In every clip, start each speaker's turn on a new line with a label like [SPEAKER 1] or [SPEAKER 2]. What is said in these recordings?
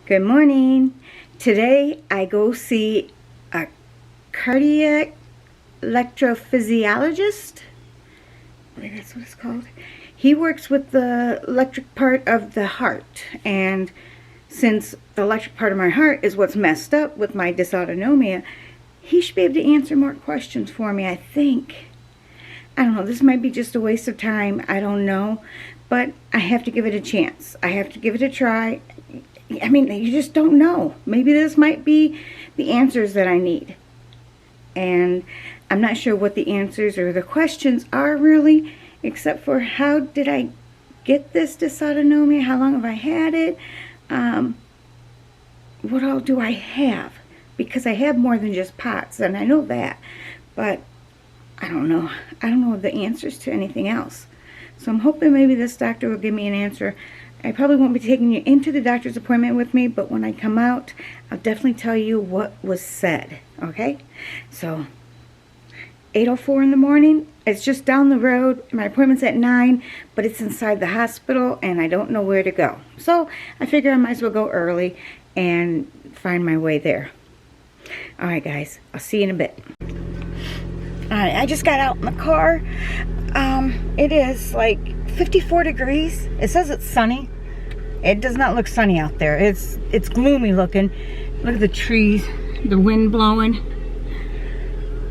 [SPEAKER 1] Good morning. Today I go see a cardiac electrophysiologist. I think that's what it's called. He works with the electric part of the heart, and since the electric part of my heart is what's messed up with my dysautonomia, he should be able to answer more questions for me, I think. I don't know, this might be just a waste of time, I don't know, but I have to give it a chance. I have to give it a try. I mean, you just don't know. Maybe this might be the answers that I need. And I'm not sure what the answers or the questions are really, except for how did I get this dysautonomia? How long have I had it? What all do I have? Because I have more than just POTS, and I know that. But I don't know. I don't know the answers to anything else. So I'm hoping maybe this doctor will give me an answer. I probably won't be taking you into the doctor's appointment with me, but when I come out, I'll definitely tell you what was said, okay? So, 8:04 in the morning, it's just down the road. My appointment's at 9, but it's inside the hospital, and I don't know where to go. So, I figure I might as well go early and find my way there. Alright guys, I'll see you in a bit. Alright, I just got out in the car. It is like 54 degrees. It says it's sunny. It does not look sunny out there. It's gloomy looking. Look at the trees, the wind blowing.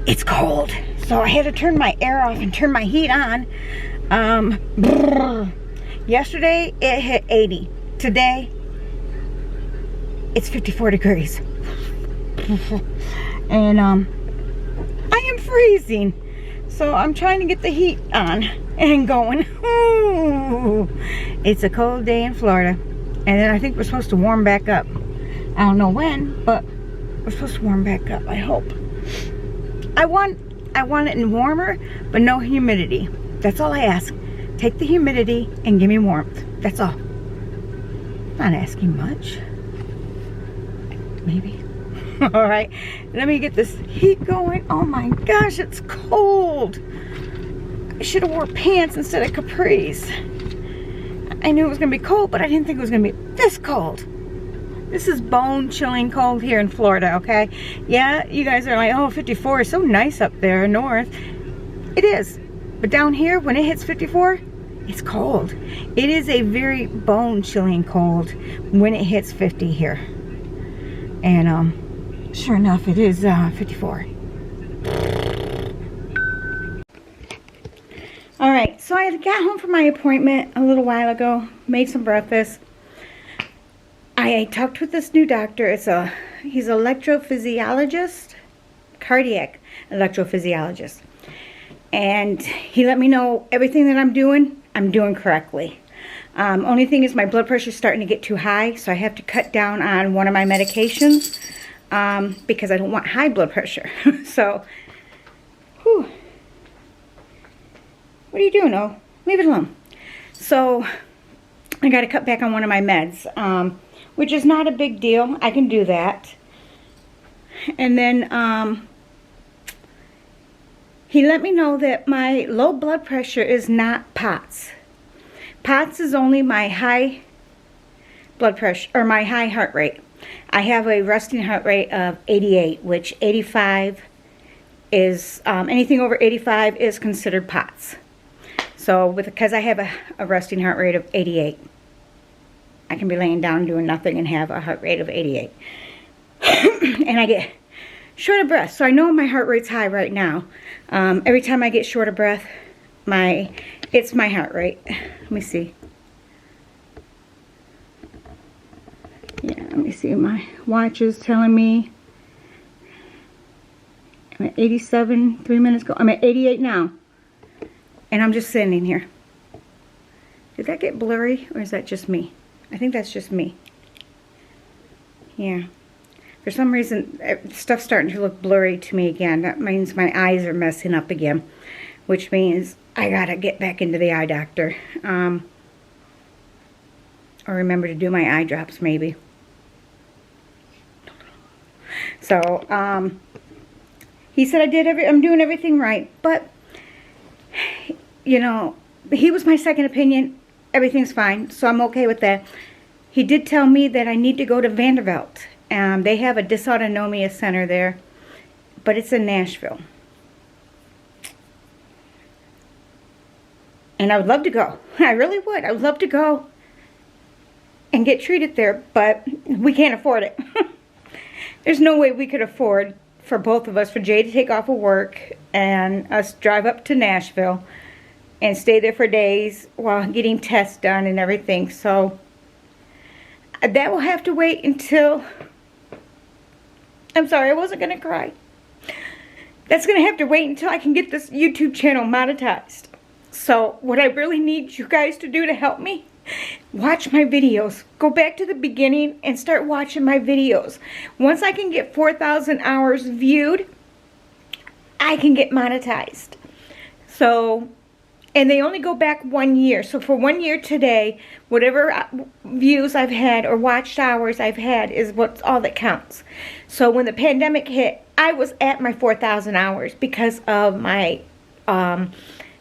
[SPEAKER 1] It's cold. So I had to turn my air off and turn my heat on. Yesterday it hit 80. Today it's 54 degrees. And I am freezing. So I'm trying to get the heat on and going. Ooh, it's a cold day in Florida. And then I think we're supposed to warm back up. I don't know when, but we're supposed to warm back up, I hope. I want it warmer, but no humidity. That's all I ask. Take the humidity and give me warmth. That's all. Not asking much. Maybe. All right, let me get this heat going. Oh my gosh, it's cold. I should have wore pants instead of capris. I knew it was gonna be cold, but I didn't think it was gonna be this cold. This is bone chilling cold here in Florida, okay? Yeah, you guys are like, oh, 54 is so nice up there north. It is, but down here, when it hits 54, it's cold. It is a very bone chilling cold when it hits 50 here. And sure enough, it is 54. Alright, so I got home from my appointment a little while ago, made some breakfast. I talked with this new doctor. He's an electrophysiologist, cardiac electrophysiologist. And he let me know everything that I'm doing correctly. Only thing is my blood pressure is starting to get too high, so I have to cut down on one of my medications. Because I don't want high blood pressure. So, whew. What are you doing? Oh, leave it alone. So, I got to cut back on one of my meds, which is not a big deal. I can do that. And then, he let me know that my low blood pressure is not POTS. POTS is only my high blood pressure, or my high heart rate. I have a resting heart rate of 88, which 85 is, anything over 85 is considered POTS. So, because I have a resting heart rate of 88, I can be laying down doing nothing and have a heart rate of 88. And I get short of breath, so I know my heart rate's high right now. Every time I get short of breath, it's my heart rate. Let me see. Yeah, let me see. My watch is telling me I'm at 87 3 minutes ago. I'm at 88 now. And I'm just sitting here. Did that get blurry, or is that just me? I think that's just me. Yeah. For some reason, stuff's starting to look blurry to me again. That means my eyes are messing up again, which means I gotta get back into the eye doctor. Or remember to do my eye drops, maybe. So, he said I'm doing everything right, but, you know, he was my second opinion. Everything's fine, so I'm okay with that. he did tell me that I need to go to Vanderbilt. They have a dysautonomia center there, but it's in Nashville. And I would love to go. I really would. I would love to go and get treated there, but we can't afford it. There's no way we could afford for both of us, for Jay to take off of work and us drive up to Nashville and stay there for days while getting tests done and everything. So that will have to wait until... I'm sorry, I wasn't going to cry. That's going to have to wait until I can get this YouTube channel monetized. So what I really need you guys to do to help me, watch my videos. Go back to the beginning and start watching my videos. Once I can get 4,000 hours viewed, I can get monetized. So, and they only go back 1 year. So for 1 year today, whatever views I've had or watched hours I've had is what's all that counts. So when the pandemic hit, I was at my 4,000 hours because of my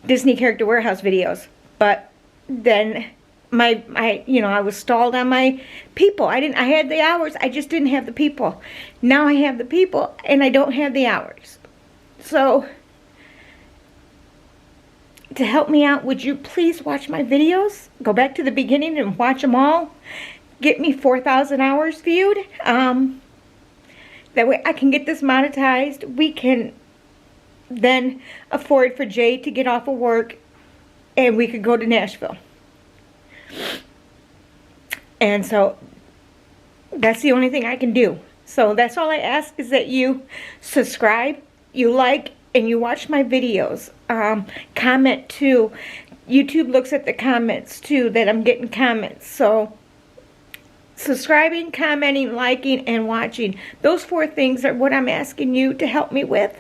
[SPEAKER 1] Disney Character Warehouse videos. But then I was stalled on my people. I had the hours, I just didn't have the people. Now I have the people and I don't have the hours. So to help me out, would you please watch my videos? Go back to the beginning and watch them all. Get me 4,000 hours viewed. That way I can get this monetized. We can then afford for Jay to get off of work and we could go to Nashville. And so that's the only thing I can do. So that's all I ask, is that you subscribe, you like, and you watch my videos. Comment too. YouTube looks at the comments too, that I'm getting comments. So subscribing, commenting, liking, and watching. Those 4 things are what I'm asking you to help me with.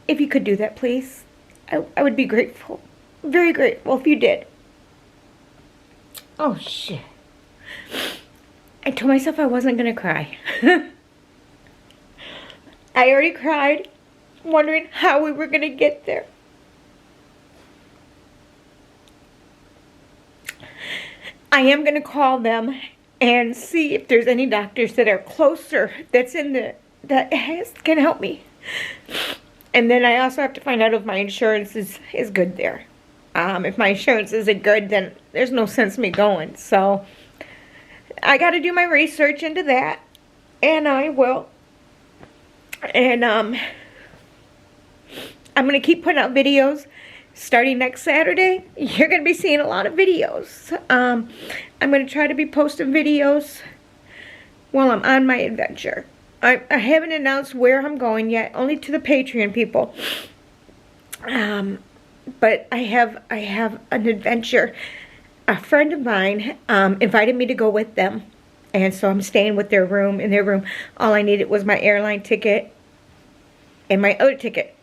[SPEAKER 1] If you could do that, please. I would be grateful. Very grateful if you did. Oh, shit. I told myself I wasn't going to cry. I already cried, wondering how we were going to get there. I am going to call them and see if there's any doctors that are closer that can help me. And then I also have to find out if my insurance is good there. If my insurance isn't good, then there's no sense me going. So I got to do my research into that, and I will. And I'm going to keep putting out videos. Starting next Saturday, you're going to be seeing a lot of videos. I'm going to try to be posting videos while I'm on my adventure. I haven't announced where I'm going yet, only to the Patreon people. But I have an adventure. A friend of mine invited me to go with them. And so I'm staying with their room. In their room, all I needed was my airline ticket and my other ticket.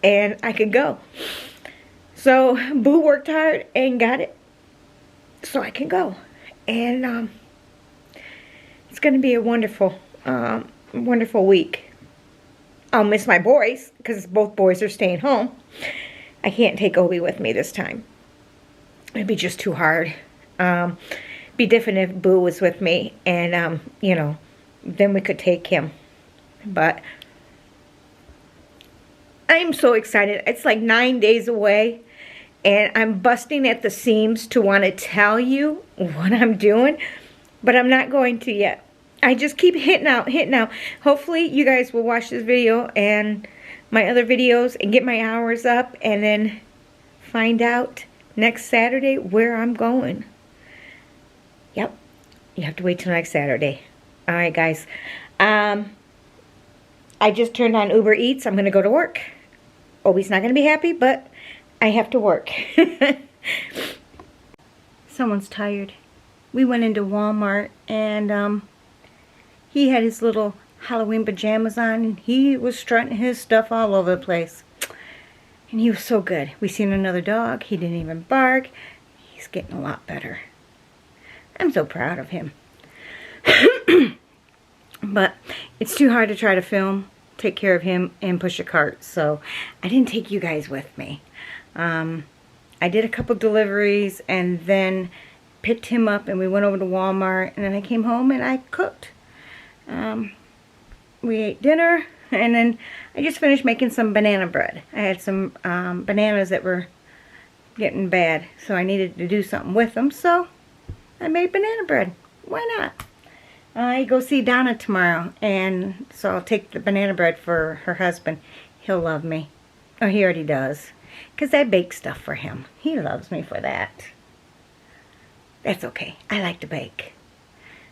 [SPEAKER 1] And I could go. So Boo worked hard and got it so I can go. And it's going to be a wonderful, wonderful week. I'll miss my boys because both boys are staying home. I can't take Obi with me this time. It'd be just too hard. Be different if Boo was with me and, you know, then we could take him. But I'm so excited. It's like 9 days away. And I'm busting at the seams to want to tell you what I'm doing. But I'm not going to yet. I just keep hitting out. Hopefully you guys will watch this video and my other videos and get my hours up. And then find out next Saturday where I'm going. Yep. You have to wait till next Saturday. Alright guys. I just turned on Uber Eats. I'm going to go to work. Obi's not going to be happy, but I have to work. Someone's tired. We went into Walmart and he had his little Halloween pajamas on and he was strutting his stuff all over the place. And he was so good. We seen another dog. He didn't even bark. He's getting a lot better. I'm so proud of him. But it's too hard to try to film, take care of him, and push a cart. So I didn't take you guys with me. I did a couple deliveries and then picked him up and we went over to Walmart, and then I came home and I cooked. We ate dinner, and then I just finished making some banana bread. I had some bananas that were getting bad, so I needed to do something with them, so I made banana bread. Why not? I go see Donna tomorrow, and so I'll take the banana bread for her husband. He'll love me. Oh, he already does, because I bake stuff for him. He loves me for that. That's okay. I like to bake.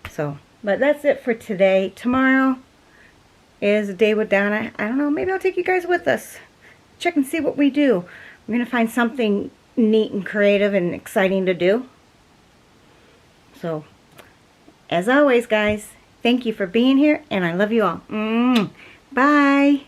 [SPEAKER 1] So, but that's it for today. Tomorrow is a day with Donna. I don't know, maybe I'll take you guys with us. Check and see what we do. We're going to find something neat and creative and exciting to do. So, as always, guys, thank you for being here, and I love you all. Bye.